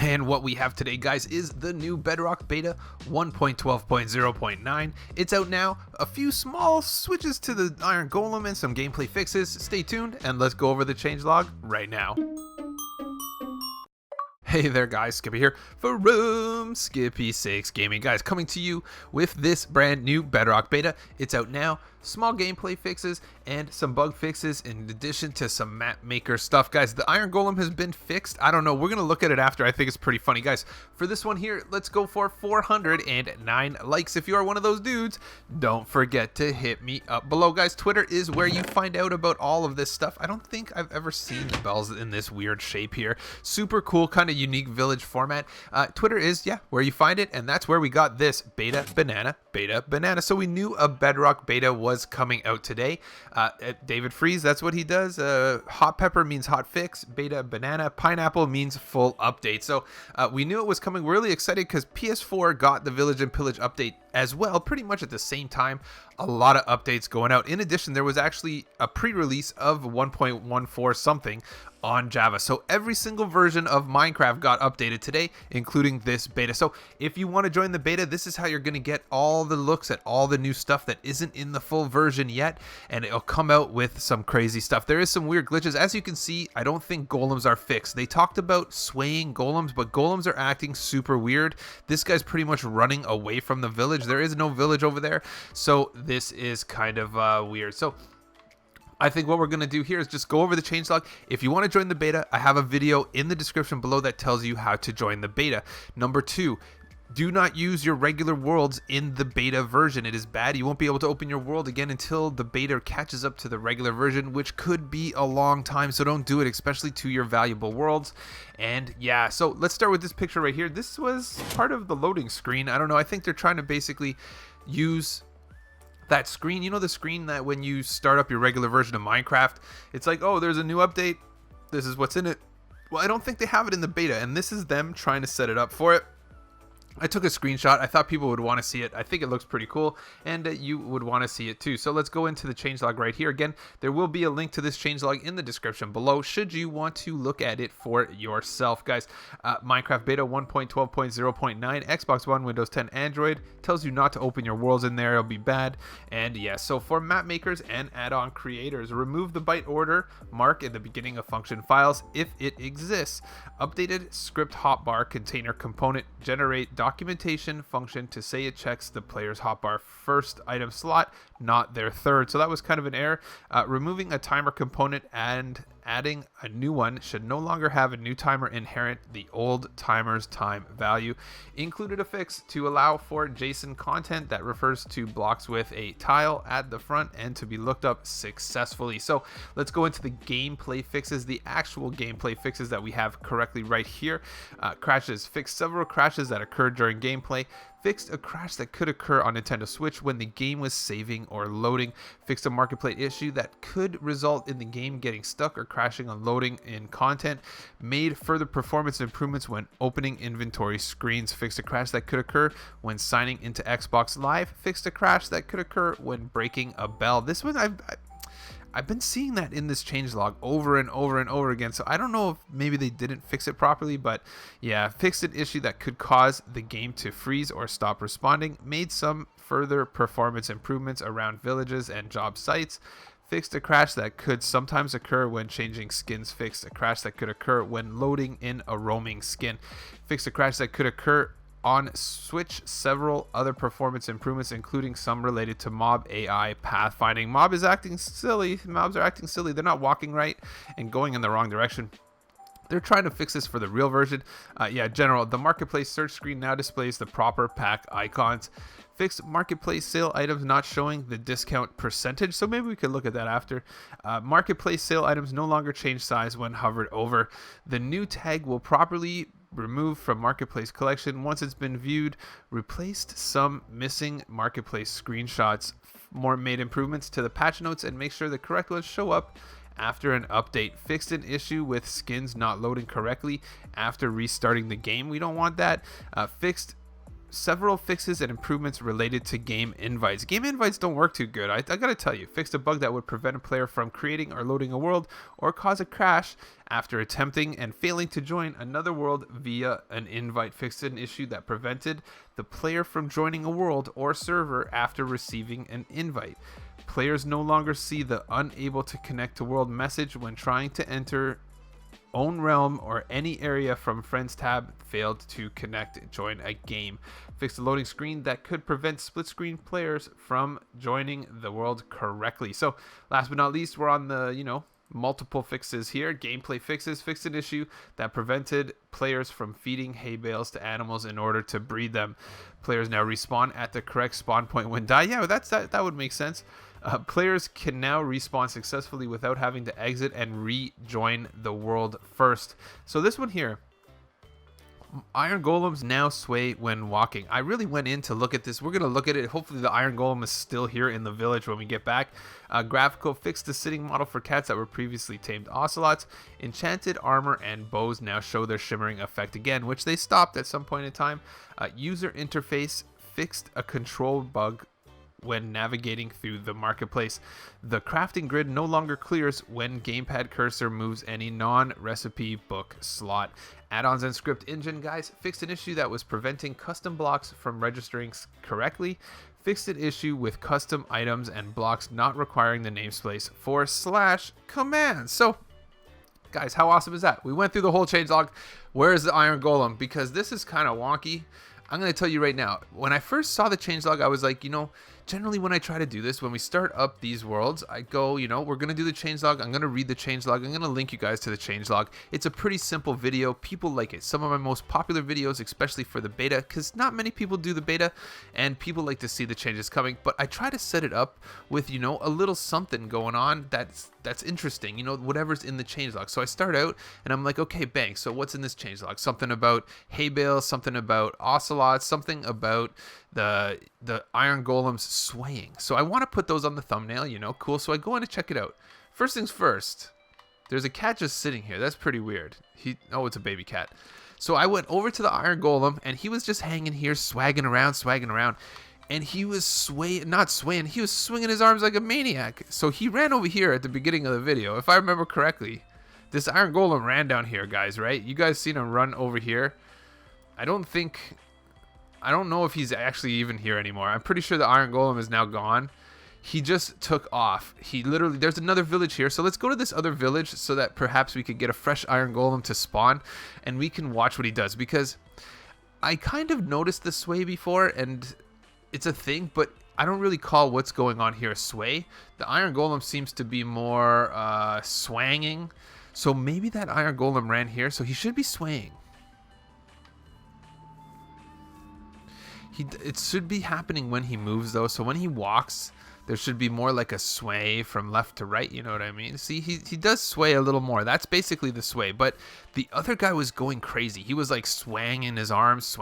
And what we have today, guys, is the new Bedrock Beta 1.12.0.9. It's out now. A few small switches to the Iron Golem and some gameplay fixes. Stay tuned and let's go over the changelog right now. Hey there guys, Skippy here from Skippy6 Gaming. Guys, coming to you with this brand new Bedrock Beta. It's out now. Small gameplay fixes and some bug fixes in addition to some map maker stuff. Guys, the Iron Golem has been fixed. I don't know, we're gonna look at it after. I think it's pretty funny. Guys, for this one here, let's go for 409 likes. If you are one of those dudes, don't forget to hit me up below. Guys, Twitter is where you find out about all of this stuff. I don't think I've ever seen the bells in this weird shape here. Super cool, kind of unique village format. Twitter is, yeah, where you find it, and that's where we got this Beta Banana. So we knew a Bedrock Beta was coming out today. David Freeze, that's what he does. Hot pepper means hot fix. Beta Banana. Pineapple means full update. So we knew it was coming. We're really excited because PS4 got the Village and Pillage update as well, pretty much at the same time. A lot of updates going out. In addition, there was actually a pre-release of 1.14 something on Java. So every single version of Minecraft got updated today, including this beta. So if you want to join the beta, this is how you're going to get all the looks at all the new stuff that isn't in the full version yet, and it'll come out with some crazy stuff. There is some weird glitches. As you can see, I don't think golems are fixed. They talked about swaying golems, but golems are acting super weird. This guy's pretty much running away from the village. There is no village over there, so this is kind of weird. So I think what we're going to do here is just go over the changelog. If you want to join the beta, I have a video in the description below that tells you how to join the beta. Number 2, do not use your regular worlds in the beta version. It is bad. You won't be able to open your world again until the beta catches up to the regular version, which could be a long time, so don't do it, especially to your valuable worlds. And yeah, so let's start with this picture right here. This was part of the loading screen. I don't know. I think they're trying to basically use that screen, you know, the screen that when you start up your regular version of Minecraft, it's like, oh, there's a new update, this is what's in it. Well, I don't think they have it in the beta, and this is them trying to set it up for it. I took a screenshot. I thought people would want to see it. I think it looks pretty cool, and you would want to see it too. So let's go into the changelog right here. Again, there will be a link to this changelog in the description below should you want to look at it for yourself. Guys, Minecraft Beta 1.12.0.9, Xbox One, Windows 10, Android, tells you not to open your worlds in there. It'll be bad. And yeah, so for map makers and add-on creators, remove the byte order mark in the beginning of function files if it exists. Updated script hotbar container component generate documentation function to say it checks the player's hotbar first item slot, not their third. So that was kind of an error. Removing a timer component and adding a new one should no longer have a new timer inherent the old timer's time value. Included a fix to allow for JSON content that refers to blocks with a tile at the front and to be looked up successfully. So let's go into the gameplay fixes, the actual gameplay fixes that we have correctly right here. Crashes. Fixed several crashes that occurred during gameplay. Fixed a crash that could occur on Nintendo Switch when the game was saving or loading. Fixed a marketplace issue that could result in the game getting stuck or crashing on loading in content. Made further performance improvements when opening inventory screens. Fixed a crash that could occur when signing into Xbox Live. Fixed a crash that could occur when breaking a bell. This one I've been seeing that in this changelog over and over and over again, so I don't know if maybe they didn't fix it properly, but yeah, fixed an issue that could cause the game to freeze or stop responding. Made some further performance improvements around villages and job sites. Fixed a crash that could sometimes occur when changing skins. Fixed a crash that could occur when loading in a roaming skin. Fixed a crash that could occur on Switch. Several other performance improvements, including some related to mob AI pathfinding. Mobs are acting silly. They're not walking right and going in the wrong direction. They're trying to fix this for the real version. General, the marketplace search screen now displays the proper pack icons. Fixed marketplace sale items not showing the discount percentage, so maybe we could look at that after. Marketplace sale items no longer change size when hovered over. The new tag will properly removed from marketplace collection once it's been viewed. Replaced some missing marketplace screenshots. Made improvements to the patch notes and make sure the correct ones show up after an update. Fixed an issue with skins not loading correctly after restarting the game. We don't want that. Fixed several fixes and improvements related to game invites. Game invites don't work too good. I gotta tell you, fixed a bug that would prevent a player from creating or loading a world or cause a crash after attempting and failing to join another world via an invite. Fixed an issue that prevented the player from joining a world or server after receiving an invite. Players no longer see the unable to connect to world message when trying to enter own realm or any area from friends tab. Failed to connect, join a game. Fixed a loading screen that could prevent split screen players from joining the world correctly. So last but not least, we're on the multiple fixes here. Gameplay fixes. Fixed an issue that prevented players from feeding hay bales to animals in order to breed them. Players now respawn at the correct spawn point when die. Yeah, that would make sense. Players can now respawn successfully without having to exit and rejoin the world first. So this one here, iron golems now sway when walking. I really went in to look at this. We're going to look at it. Hopefully the iron golem is still here in the village when we get back. Graphical fixed the sitting model for cats that were previously tamed ocelots. Enchanted armor and bows now show their shimmering effect again, which they stopped at some point in time. User interface fixed a control bug when navigating through the marketplace. The crafting grid no longer clears when gamepad cursor moves any non-recipe book slot. Add-ons and script engine, guys, fixed an issue that was preventing custom blocks from registering correctly. Fixed an issue with custom items and blocks not requiring the namespace for /command. So guys, how awesome is that? We went through the whole changelog. Where is the iron golem? Because this is kind of wonky. I'm going to tell you right now, when I first saw the changelog, I was like, generally when I try to do this, when we start up these worlds, I go, we're going to do the changelog. I'm going to read the changelog. I'm going to link you guys to the changelog. It's a pretty simple video. People like it. Some of my most popular videos, especially for the beta, because not many people do the beta and people like to see the changes coming. But I try to set it up with, a little something going on that's interesting, whatever's in the changelog. So I start out and I'm like, okay, bang. So what's in this changelog? Something about hay bales, something about ocelots, something about the iron golems swaying. So I want to put those on the thumbnail, cool. So I go in to check it out. First things first, there's a cat just sitting here. That's pretty weird. It's a baby cat. So I went over to the iron golem and he was just hanging here, swagging around. And he was not swaying, he was swinging his arms like a maniac. So he ran over here at the beginning of the video. If I remember correctly, this iron golem ran down here, guys, right? You guys seen him run over here? I don't know if he's actually even here anymore. I'm pretty sure the iron golem is now gone. He just took off. There's another village here. So let's go to this other village so that perhaps we could get a fresh iron golem to spawn and we can watch what he does. Because I kind of noticed the sway before and it's a thing, but I don't really call what's going on here a sway. The iron golem seems to be more swanging. So maybe that iron golem ran here, so he should be swaying. It should be happening when he moves though. So when he walks, there should be more like a sway from left to right. You know what I mean? See, he does sway a little more. That's basically the sway. But the other guy was going crazy. He was like swanging his arms,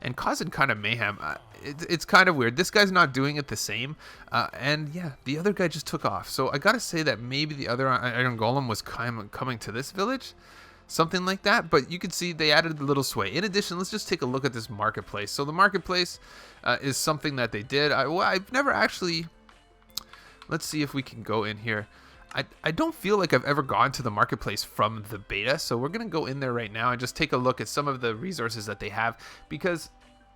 and causing kind of mayhem. It's kind of weird. This guy's not doing it the same. And yeah, the other guy just took off. So I got to say that maybe the other iron golem was coming to this village. Something like that, but you can see they added the little sway. In addition, let's just take a look at this marketplace. So the marketplace is something that they did. I've never actually, let's see if we can go in here. I don't feel like I've ever gone to the marketplace from the beta, so we're gonna go in there right now and just take a look at some of the resources that they have, because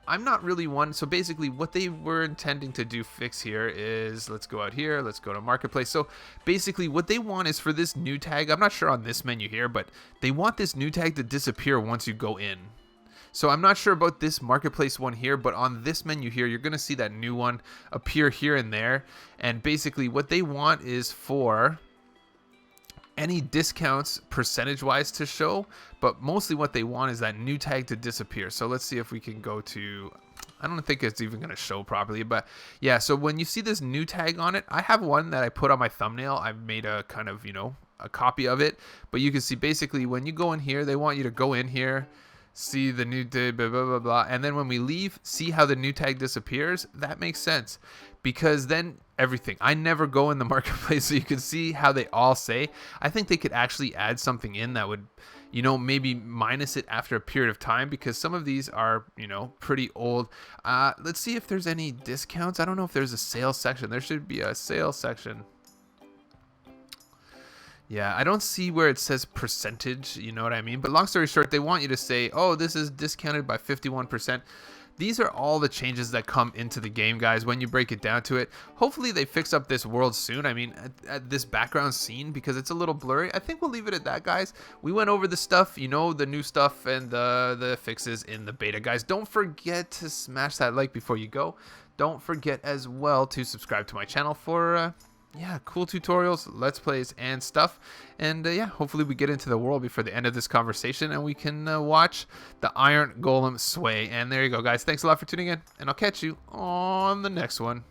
I'm not really one. So basically what they were intending to do fix here is, let's go out here, let's go to marketplace. So basically what they want is for this new tag, I'm not sure on this menu here, but they want this new tag to disappear once you go in. So I'm not sure about this marketplace one here, but on this menu here, you're going to see that new one appear here and there. And basically what they want is for any discounts percentage wise to show, but mostly what they want is that new tag to disappear. So let's see if we can go to, I don't think it's even going to show properly, but yeah, so when you see this new tag on it, I have one that I put on my thumbnail. I made a kind of, a copy of it, but you can see basically when you go in here, they want you to go in here, see the new tag, blah, blah, blah, blah, and then when we leave, see how the new tag disappears. That makes sense. because then everything, I never go in the marketplace, so you can see how they all say. I think they could actually add something in that would, maybe minus it after a period of time, because some of these are, pretty old. Let's see if there's any discounts. I don't know if there's a sales section. There should be a sales section. Yeah, I don't see where it says percentage, you know what I mean? But long story short, they want you to say, oh, this is discounted by 51%. These are all the changes that come into the game, guys, when you break it down to it. Hopefully they fix up this world soon. I mean, at this background scene, because it's a little blurry. I think we'll leave it at that, guys. We went over the stuff, the new stuff and the fixes in the beta, guys. Don't forget to smash that like before you go. Don't forget as well to subscribe to my channel for cool tutorials, let's plays, and stuff. And hopefully we get into the world before the end of this conversation and we can watch the Iron Golem sway. And there you go, guys. Thanks a lot for tuning in, and I'll catch you on the next one.